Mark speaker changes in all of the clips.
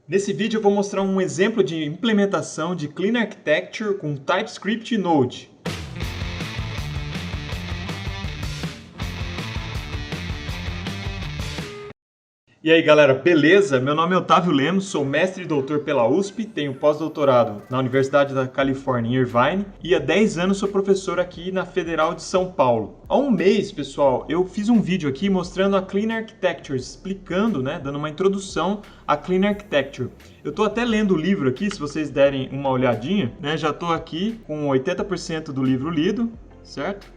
Speaker 1: Nesse vídeo eu vou mostrar um exemplo de implementação de Clean Architecture com TypeScript e Node. E aí galera, beleza? Meu nome é Otávio Lemos, sou mestre e doutor pela USP, tenho pós-doutorado na Universidade da Califórnia em Irvine e há 10 anos sou professor aqui na Federal de São Paulo. Há um mês, pessoal, eu fiz um vídeo aqui mostrando a Clean Architecture, explicando, dando uma introdução à Clean Architecture. Eu estou até lendo o livro aqui, se vocês derem uma olhadinha, já estou aqui com 80% do livro lido, certo?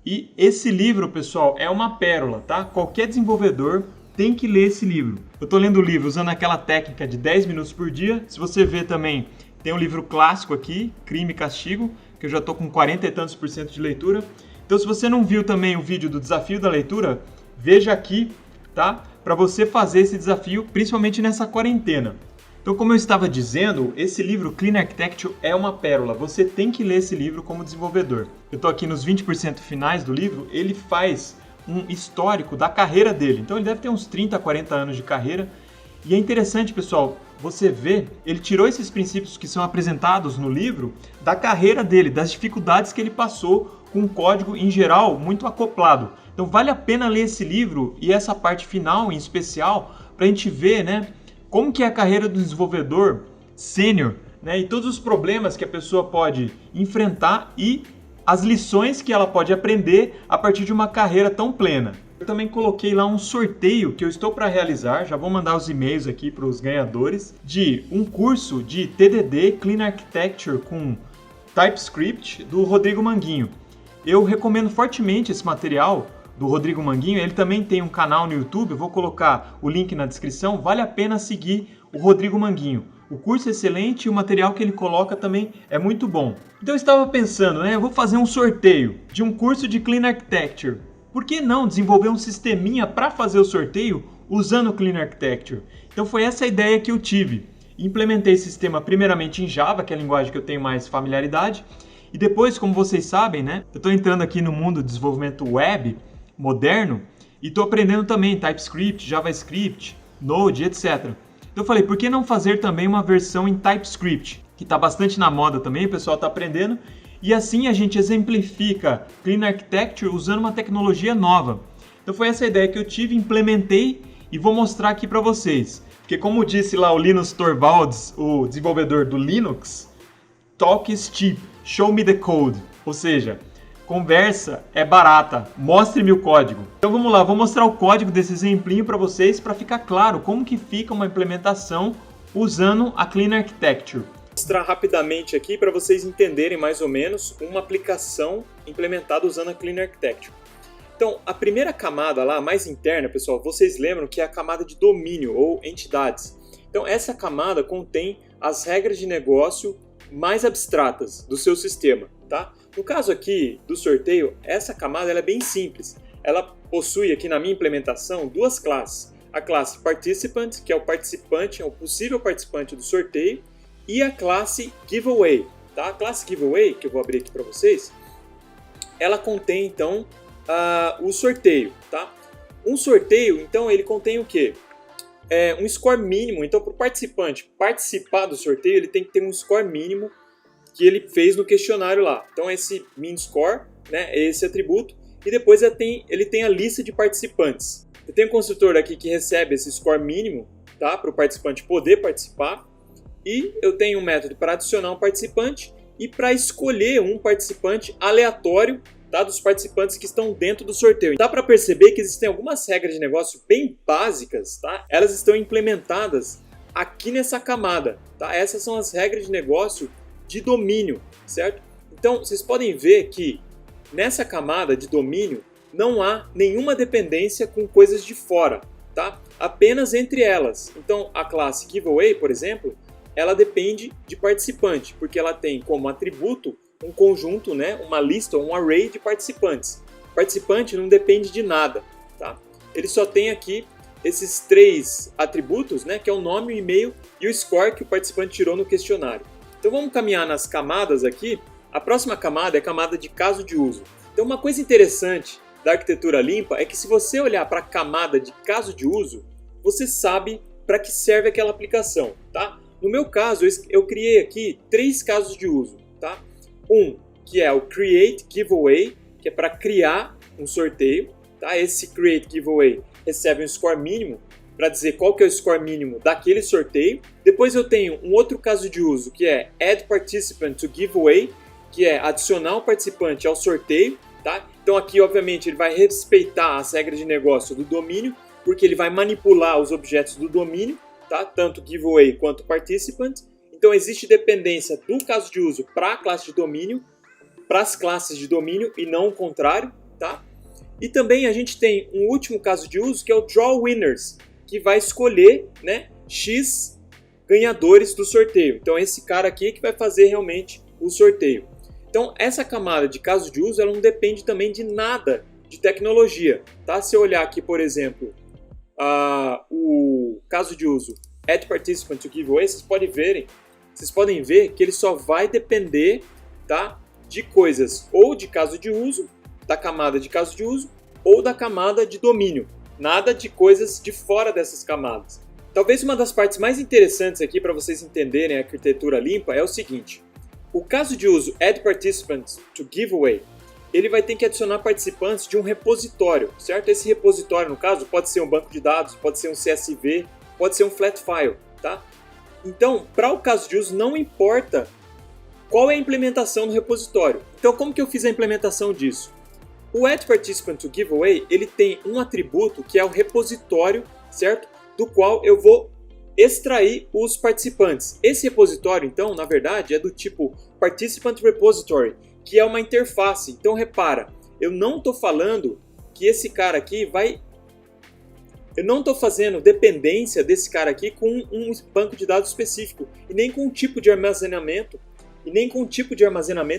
Speaker 1: E esse livro, pessoal, é uma pérola, tá? Qualquer desenvolvedor tem que ler esse livro. Eu estou lendo o livro usando aquela técnica de 10 minutos por dia. Se você ver também, tem um livro clássico aqui, Crime e Castigo, que eu já estou com 40 e tantos por cento de leitura. Então, se você não viu também o vídeo do desafio da leitura, veja aqui, tá? Para você fazer esse desafio, principalmente nessa quarentena. Então, como eu estava dizendo, esse livro Clean Architecture é uma pérola. Você tem que ler esse livro como desenvolvedor. Eu estou aqui nos 20% finais do livro, ele faz um histórico da carreira dele. Então ele deve ter uns 30, 40 anos de carreira. E é interessante, pessoal, você ver, ele tirou esses princípios que são apresentados no livro da carreira dele, das dificuldades que ele passou com um código em geral muito acoplado. Então vale a pena ler esse livro e essa parte final em especial para a gente ver, como que é a carreira do desenvolvedor sênior, e todos os problemas que a pessoa pode enfrentar e as lições que ela pode aprender a partir de uma carreira tão plena. Eu também coloquei lá um sorteio que eu estou para realizar, já vou mandar os e-mails aqui para os ganhadores, de um curso de TDD Clean Architecture com TypeScript do Rodrigo Manguinho. Eu recomendo fortemente esse material do Rodrigo Manguinho, ele também tem um canal no YouTube, eu vou colocar o link na descrição, vale a pena seguir o Rodrigo Manguinho. O curso é excelente e o material que ele coloca também é muito bom. Então eu estava pensando, eu vou fazer um sorteio de um curso de Clean Architecture. Por que não desenvolver um sisteminha para fazer o sorteio usando o Clean Architecture? Então foi essa a ideia que eu tive. Implementei esse sistema primeiramente em Java, que é a linguagem que eu tenho mais familiaridade. E depois, como vocês sabem, eu estou entrando aqui no mundo do desenvolvimento web moderno e estou aprendendo também TypeScript, JavaScript, Node, etc. Então eu falei, por que não fazer também uma versão em TypeScript, que está bastante na moda também, o pessoal está aprendendo, e assim a gente exemplifica Clean Architecture usando uma tecnologia nova. Então foi essa a ideia que eu tive, implementei e vou mostrar aqui para vocês. Porque como disse lá o Linus Torvalds, o desenvolvedor do Linux, talk is cheap, show me the code. Ou seja, conversa é barata, mostre-me o código. Então vamos lá, vou mostrar o código desse exemplinho para vocês para ficar claro como que fica uma implementação usando a Clean Architecture. Vou mostrar rapidamente aqui para vocês entenderem mais ou menos uma aplicação implementada usando a Clean Architecture. Então a primeira camada lá, mais interna, pessoal, vocês lembram que é a camada de domínio ou entidades. Então essa camada contém as regras de negócio mais abstratas do seu sistema, tá? No caso aqui do sorteio, essa camada ela é bem simples. Ela possui aqui na minha implementação duas classes. A classe Participant, que é o participante, é o possível participante do sorteio, e a classe Giveaway. Tá? A classe Giveaway, que eu vou abrir aqui para vocês, ela contém então o sorteio. Tá? Um sorteio, então, ele contém o quê? Um score mínimo. Então, para o participante participar do sorteio, ele tem que ter um score mínimo que ele fez no questionário lá. Então esse min score, é esse atributo, e depois ele tem a lista de participantes. Eu tenho um construtor aqui que recebe esse score mínimo, tá, para o participante poder participar, e eu tenho um método para adicionar um participante e para escolher um participante aleatório, tá, dos participantes que estão dentro do sorteio. Dá para perceber que existem algumas regras de negócio bem básicas, tá? Elas estão implementadas aqui nessa camada, tá? Essas são as regras de negócio de domínio, certo? Então, vocês podem ver que nessa camada de domínio não há nenhuma dependência com coisas de fora, tá? Apenas entre elas. Então, a classe Giveaway, por exemplo, ela depende de participante, porque ela tem como atributo um conjunto, uma lista ou um array de participantes. Participante não depende de nada, tá? Ele só tem aqui esses três atributos, que é o nome, o e-mail e o score que o participante tirou no questionário. Então vamos caminhar nas camadas aqui. A próxima camada é a camada de caso de uso. Então uma coisa interessante da arquitetura limpa é que se você olhar para a camada de caso de uso, você sabe
Speaker 2: para que serve aquela aplicação, tá? No meu caso, eu criei aqui 3 casos de uso, tá? Um, que é o Create Giveaway, que é para criar um sorteio, tá? Esse Create Giveaway recebe um score mínimo para dizer qual que é o score mínimo daquele sorteio. Depois eu tenho um outro caso de uso, que é Add Participant to Giveaway, que é adicionar um participante ao sorteio, tá? Então aqui, obviamente, ele vai respeitar as regras de negócio do domínio, porque ele vai manipular os objetos do domínio, tá? Tanto giveaway quanto participant. Então existe dependência do caso de uso para a classe de domínio, para as classes de domínio e não o contrário, tá? E também a gente tem um último caso de uso que é o Draw Winners, que vai escolher, né, X ganhadores do sorteio. Então esse cara aqui que vai fazer realmente o sorteio. Então essa camada de caso de uso ela não depende também de nada de tecnologia, tá? Se eu olhar aqui, por exemplo, o caso de uso Add Participant to Giveaway, vocês podem ver que ele só vai depender, tá, de coisas ou de caso de uso, da camada de caso de uso, ou da camada de domínio. Nada de coisas de fora dessas camadas. Talvez uma das partes mais interessantes aqui para vocês entenderem a arquitetura limpa é o seguinte. O caso de uso Add Participants to Giveaway, ele vai ter que adicionar participantes de um repositório, certo? Esse repositório, no caso, pode ser um banco de dados, pode ser um CSV, pode ser um flat file, tá? Então, para o caso de uso, não importa qual é a implementação do repositório. Então, como que eu fiz a implementação disso? O Add Participant to Giveaway, ele tem um atributo que é o repositório, certo? Do qual eu vou extrair os participantes. Esse repositório, então, na verdade, é do tipo Participant Repository, que é uma interface. Então, repara, eu não estou falando que esse cara aqui vai... Eu não estou fazendo dependência desse cara aqui com um banco de dados específico, e nem com um tipo de armazenamento,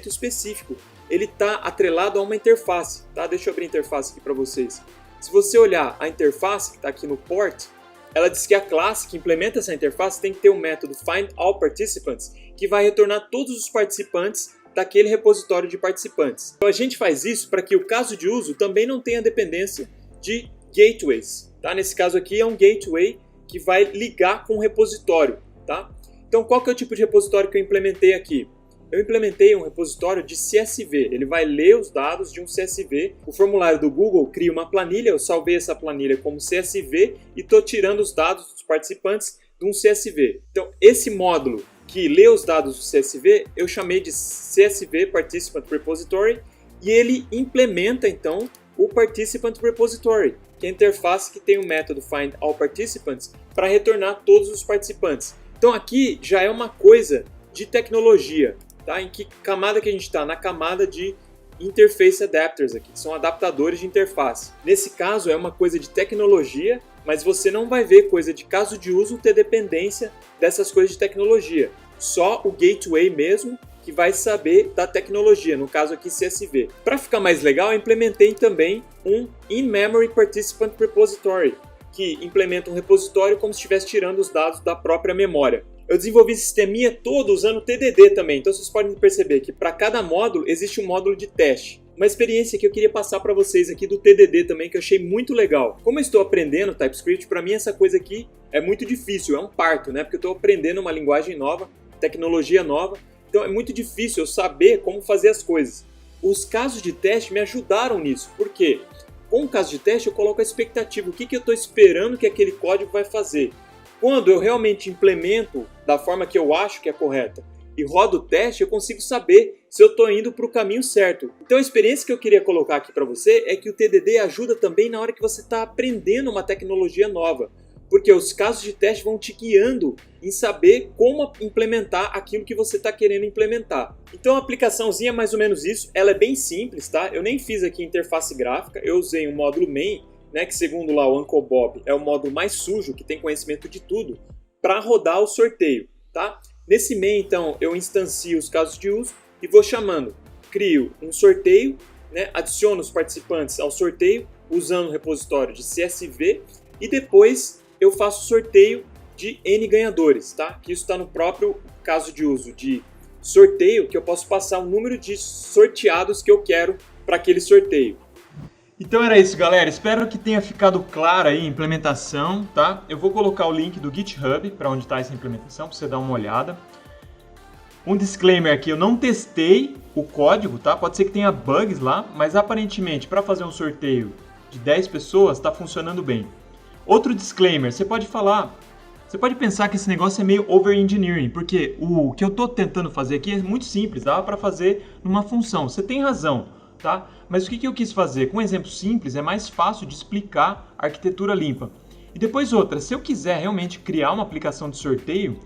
Speaker 2: específico. Ele está atrelado a uma interface, tá? Deixa eu abrir a interface aqui para vocês. Se você olhar a interface que está aqui no port, ela diz que a classe que implementa essa interface tem que ter um método findAllParticipants, que vai retornar todos os participantes daquele repositório de participantes. Então a gente faz isso para que o caso de uso também não tenha dependência de gateways, tá? Nesse caso aqui é um gateway que vai ligar com o repositório, tá? Então qual que é o tipo de repositório que eu implementei aqui? Eu implementei um repositório de CSV, ele vai ler os dados de um CSV. O formulário do Google cria uma planilha, eu salvei essa planilha como CSV e estou tirando os dados dos participantes de um CSV. Então esse módulo que lê os dados do CSV, eu chamei de CSV Participant Repository e ele implementa então o Participant Repository, que é a interface que tem o método findAllParticipants para retornar todos os participantes. Então aqui já é uma coisa de tecnologia, tá? Em que camada que a gente está? Na camada de Interface Adapters aqui, que são adaptadores de interface. Nesse caso é uma coisa de tecnologia, mas você não vai ver coisa de caso de uso ter dependência dessas coisas de tecnologia. Só o gateway mesmo que vai saber da tecnologia, no caso aqui CSV. Para ficar mais legal, eu implementei também um In-Memory Participant Repository, que implementa um repositório como se estivesse tirando os dados da própria memória. Eu desenvolvi esse sisteminha todo usando TDD também, então vocês podem perceber que para cada módulo existe um módulo de teste. Uma experiência que eu queria passar para vocês aqui do TDD também, que eu achei muito legal. Como eu estou aprendendo TypeScript, para mim essa coisa aqui é muito difícil, é um parto, né? Porque eu estou aprendendo uma linguagem nova, tecnologia nova, então é muito difícil eu saber como fazer as coisas. Os casos de teste me ajudaram nisso, por quê? Com o caso de teste eu coloco a expectativa, o que eu estou esperando que aquele código vai fazer. Quando eu realmente implemento da forma que eu acho que é correta e rodo o teste, eu consigo saber se eu estou indo para o caminho certo. Então a experiência que eu queria colocar aqui para você é que o TDD ajuda também na hora que você está aprendendo uma tecnologia nova, porque os casos de teste vão te guiando em saber como implementar aquilo que você está querendo implementar. Então a aplicaçãozinha é mais ou menos isso, ela é bem simples, tá? Eu nem fiz aqui interface gráfica, eu usei um módulo main, né, que segundo lá o Uncle Bob é o módulo mais sujo, que tem conhecimento de tudo, para rodar o sorteio, tá? Nesse main, então, eu instancio os casos de uso e vou chamando, crio um sorteio, né, adiciono os participantes ao sorteio usando o repositório de CSV e depois eu faço sorteio de N ganhadores, tá? Que isso está no próprio caso de uso de sorteio, que eu posso passar o número de sorteados que eu quero para aquele sorteio.
Speaker 1: Então era isso, galera. Espero que tenha ficado clara aí a implementação, tá? Eu vou colocar o link do GitHub para onde está essa implementação, para você dar uma olhada. Um disclaimer aqui, eu não testei o código, tá? Pode ser que tenha bugs lá, mas aparentemente para fazer um sorteio de 10 pessoas está funcionando bem. Outro disclaimer, você pode pensar que esse negócio é meio over-engineering, porque o que eu estou tentando fazer aqui é muito simples, dá para fazer numa função. Você tem razão, tá? Mas o que eu quis fazer? Com um exemplo simples, é mais fácil de explicar a arquitetura limpa. E depois outra, se eu quiser realmente criar uma aplicação de sorteio,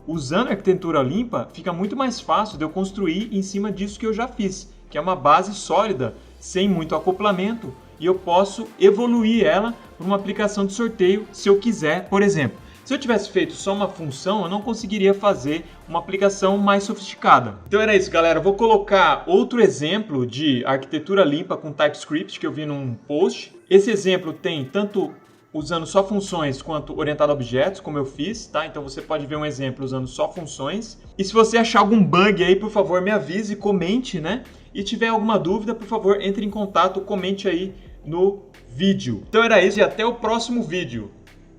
Speaker 1: usando a arquitetura limpa, fica muito mais fácil de eu construir em cima disso que eu já fiz, que é uma base sólida, sem muito acoplamento, e eu posso evoluir ela para uma aplicação de sorteio se eu quiser, por exemplo. Se eu tivesse feito só uma função, eu não conseguiria fazer uma aplicação mais sofisticada. Então era isso, galera. Eu vou colocar outro exemplo de arquitetura limpa com TypeScript que eu vi num post. Esse exemplo tem tanto usando só funções quanto orientado a objetos, como eu fiz, tá? Então você pode ver um exemplo usando só funções. E se você achar algum bug aí, por favor, me avise, comente, né? E tiver alguma dúvida, por favor, entre em contato, comente aí no vídeo. Então era isso e até o próximo vídeo.